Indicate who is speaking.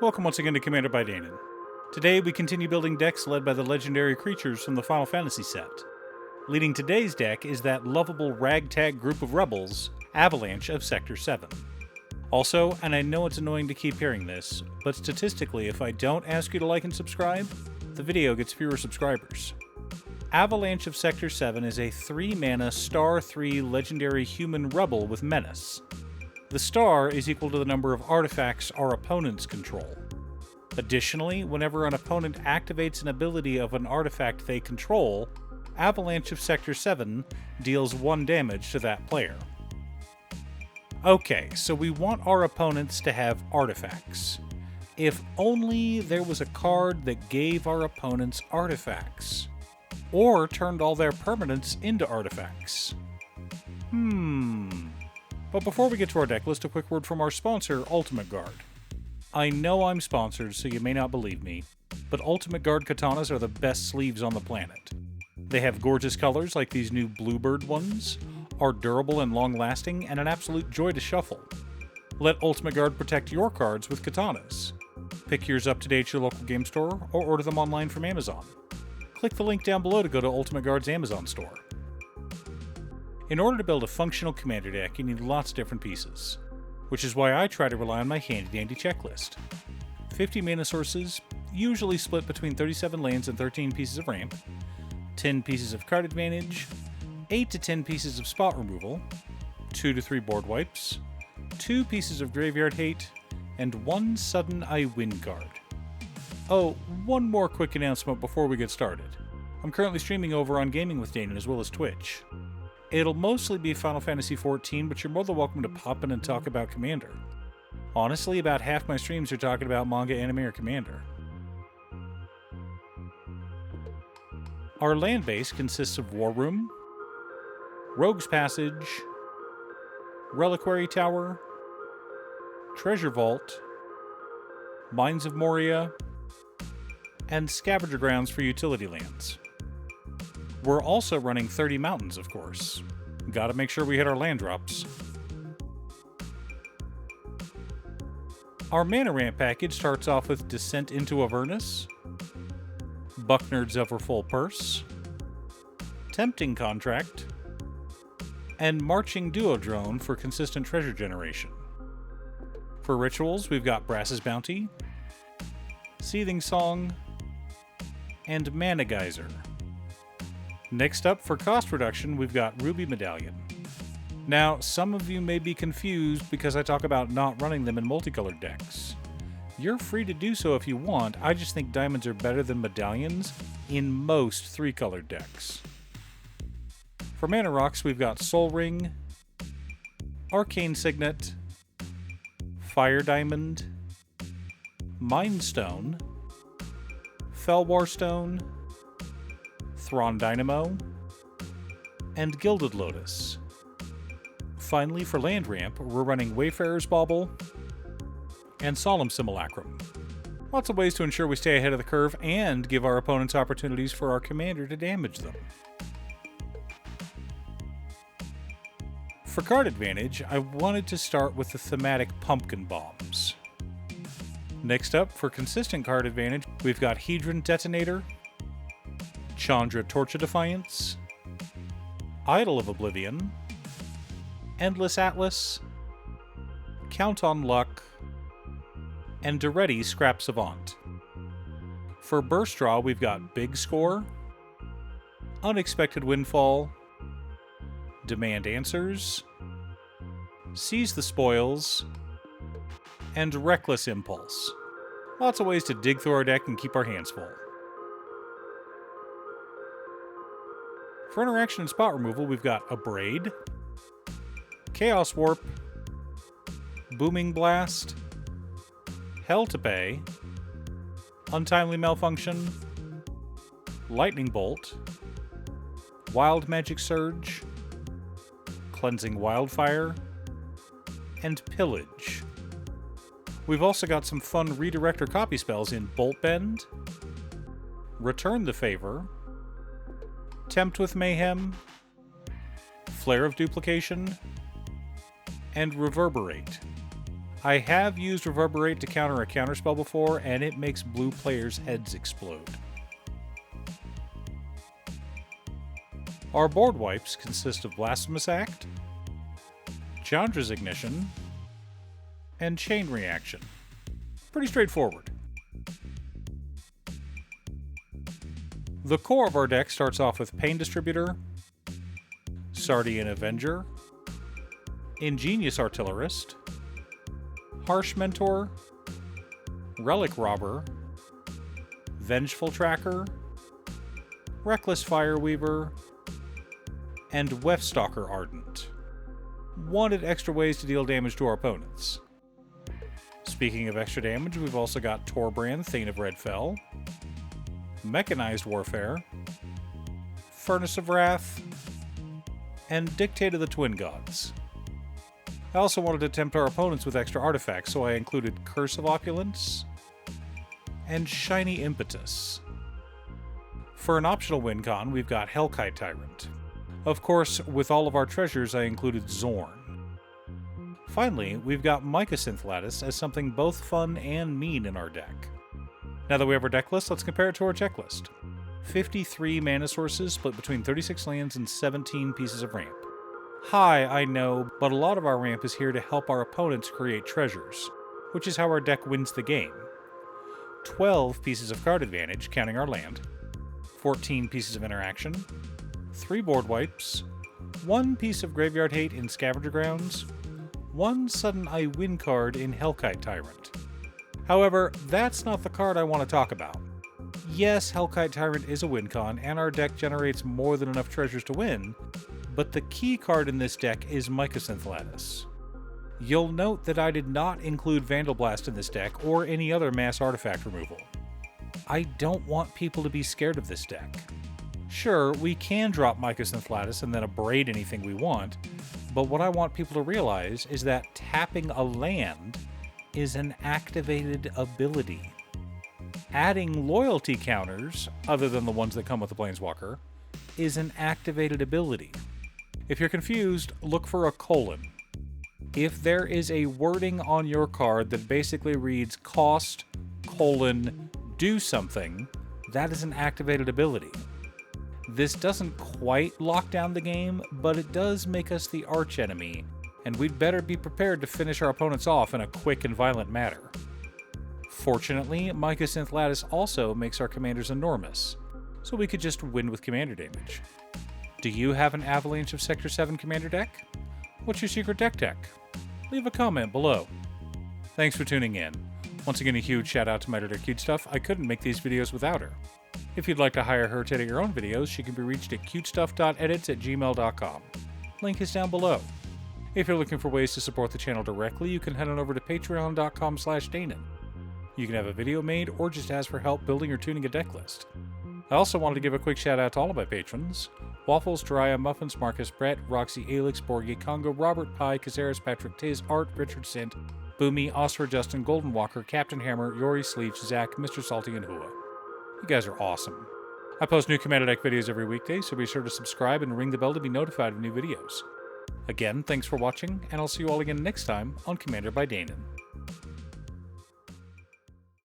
Speaker 1: Welcome once again to Commander by Danon. Today we continue building decks led by the legendary creatures from the Final Fantasy set. Leading today's deck is that lovable ragtag group of rebels, Avalanche of Sector 7. Also, and I know it's annoying to keep hearing this, but statistically if I don't ask you to like and subscribe, the video gets fewer subscribers. Avalanche of Sector 7 is a 3-mana Star 3 legendary human rebel with menace. The star is equal to the number of artifacts our opponents control. Additionally, whenever an opponent activates an ability of an artifact they control, Avalanche of Sector 7 deals 1 damage to that player. Okay, so we want our opponents to have artifacts. If only there was a card that gave our opponents artifacts. Or turned all their permanents into artifacts. But before we get to our deck list, a quick word from our sponsor, Ultimate Guard. I know I'm sponsored, so you may not believe me, but Ultimate Guard katanas are the best sleeves on the planet. They have gorgeous colors like these new Bluebird ones, are durable and long-lasting, and an absolute joy to shuffle. Let Ultimate Guard protect your cards with katanas. Pick yours up today at your local game store, or order them online from Amazon. Click the link down below to go to Ultimate Guard's Amazon store. In order to build a functional commander deck, you need lots of different pieces, which is why I try to rely on my handy-dandy checklist. 50 mana sources, usually split between 37 lands and 13 pieces of ramp, 10 pieces of card advantage, 8 to 10 pieces of spot removal, 2 to 3 board wipes, 2 pieces of graveyard hate, and 1 sudden I win card. Oh, one more quick announcement before we get started. I'm currently streaming over on Gaming with Danon as well as Twitch. It'll mostly be Final Fantasy XIV, but you're more than welcome to pop in and talk about Commander. Honestly, about half my streams are talking about manga, anime, or Commander. Our land base consists of War Room, Rogue's Passage, Reliquary Tower, Treasure Vault, Mines of Moria, and Scavenger Grounds for utility lands. We're also running 30 mountains, of course. Gotta make sure we hit our land drops. Our mana ramp package starts off with Descent into Avernus, Bucknerd's Everfull Purse, Tempting Contract, and Marching Duodrone for consistent treasure generation. For rituals, we've got Brass's Bounty, Seething Song, and Mana Geyser. Next up, for cost reduction, we've got Ruby Medallion. Now, some of you may be confused because I talk about not running them in multicolored decks. You're free to do so if you want, I just think diamonds are better than medallions in most 3-colored decks. For mana rocks, we've got Soul Ring, Arcane Signet, Fire Diamond, Mind Stone, Felwar Stone, Thrawn Dynamo, and Gilded Lotus. Finally, for land ramp, we're running Wayfarer's Bauble and Solemn Simulacrum. Lots of ways to ensure we stay ahead of the curve and give our opponents opportunities for our commander to damage them. For card advantage, I wanted to start with the thematic Pumpkin Bombs. Next up, for consistent card advantage, we've got Hedron Detonator, Chandra Torch of Defiance, Idol of Oblivion, Endless Atlas, Count on Luck, and Duretti Scrap Savant. For burst draw, we've got Big Score, Unexpected Windfall, Demand Answers, Seize the Spoils, and Reckless Impulse. Lots of ways to dig through our deck and keep our hands full. For interaction and spot removal, we've got Abrade, Chaos Warp, Booming Blast, Hell to Pay, Untimely Malfunction, Lightning Bolt, Wild Magic Surge, Cleansing Wildfire, and Pillage. We've also got some fun redirect or copy spells in Bolt Bend, Return the Favor, Tempt with Mayhem, Flare of Duplication, and Reverberate. I have used Reverberate to counter a counterspell before, and it makes blue players' heads explode. Our board wipes consist of Blasphemous Act, Chandra's Ignition, and Chain Reaction. Pretty straightforward. The core of our deck starts off with Pain Distributor, Sardian Avenger, Ingenious Artillerist, Harsh Mentor, Relic Robber, Vengeful Tracker, Reckless Fireweaver, and Wefstalker Ardent. Wanted extra ways to deal damage to our opponents. Speaking of extra damage, we've also got Torbrand, Thane of Redfell, Mechanized Warfare, Furnace of Wrath, and Dictate of the Twin Gods. I also wanted to tempt our opponents with extra artifacts, so I included Curse of Opulence and Shiny Impetus. For an optional win con, we've got Hellkite Tyrant. Of course, with all of our treasures, I included Zorn. Finally, we've got Mycosynth Lattice as something both fun and mean in our deck. Now that we have our deck list, let's compare it to our checklist. 53 mana sources split between 36 lands and 17 pieces of ramp. High, I know, but a lot of our ramp is here to help our opponents create treasures, which is how our deck wins the game. 12 pieces of card advantage, counting our land, 14 pieces of interaction, 3 board wipes, 1 piece of graveyard hate in Scavenger Grounds, 1 sudden I win card in Hellkite Tyrant. However, that's not the card I want to talk about. Yes, Hellkite Tyrant is a win con, and our deck generates more than enough treasures to win, but the key card in this deck is Mycosynth Lattice. You'll note that I did not include Vandal Blast in this deck or any other mass artifact removal. I don't want people to be scared of this deck. Sure, we can drop Mycosynth Lattice and then abrade anything we want, but what I want people to realize is that tapping a land is an activated ability. Adding loyalty counters, other than the ones that come with the Planeswalker, is an activated ability. If you're confused, look for a colon. If there is a wording on your card that basically reads cost, do something, that is an activated ability. This doesn't quite lock down the game, but it does make us the archenemy, and we'd better be prepared to finish our opponents off in a quick and violent manner. Fortunately, Mycosynth Lattice also makes our commanders enormous, so we could just win with commander damage. Do you have an Avalanche of Sector 7 commander deck? What's your secret deck tech? Leave a comment below. Thanks for tuning in. Once again, a huge shout out to my editor Cutestuff. I couldn't make these videos without her. If you'd like to hire her to edit your own videos, she can be reached at cutestuff.edits@gmail.com. Link is down below. If you're looking for ways to support the channel directly, you can head on over to patreon.com/Danon. You can have a video made or just ask for help building or tuning a deck list. I also wanted to give a quick shout out to all of my patrons: Waffles, Jiraiya, Muffins, Marcus, Brett, Roxy, Alix, Borgie, Congo, Robert Pye, Caceres, Patrick, Tiz, Art, Richard Sint, Boomy, Oscar, Justin, Golden Walker, Captain Hammer, Yori, Sleech, Zach, Mr. Salty, and Hua. You guys are awesome. I post new Commander Deck videos every weekday, so be sure to subscribe and ring the bell to be notified of new videos. Again, thanks for watching, and I'll see you all again next time on Commander by Danon.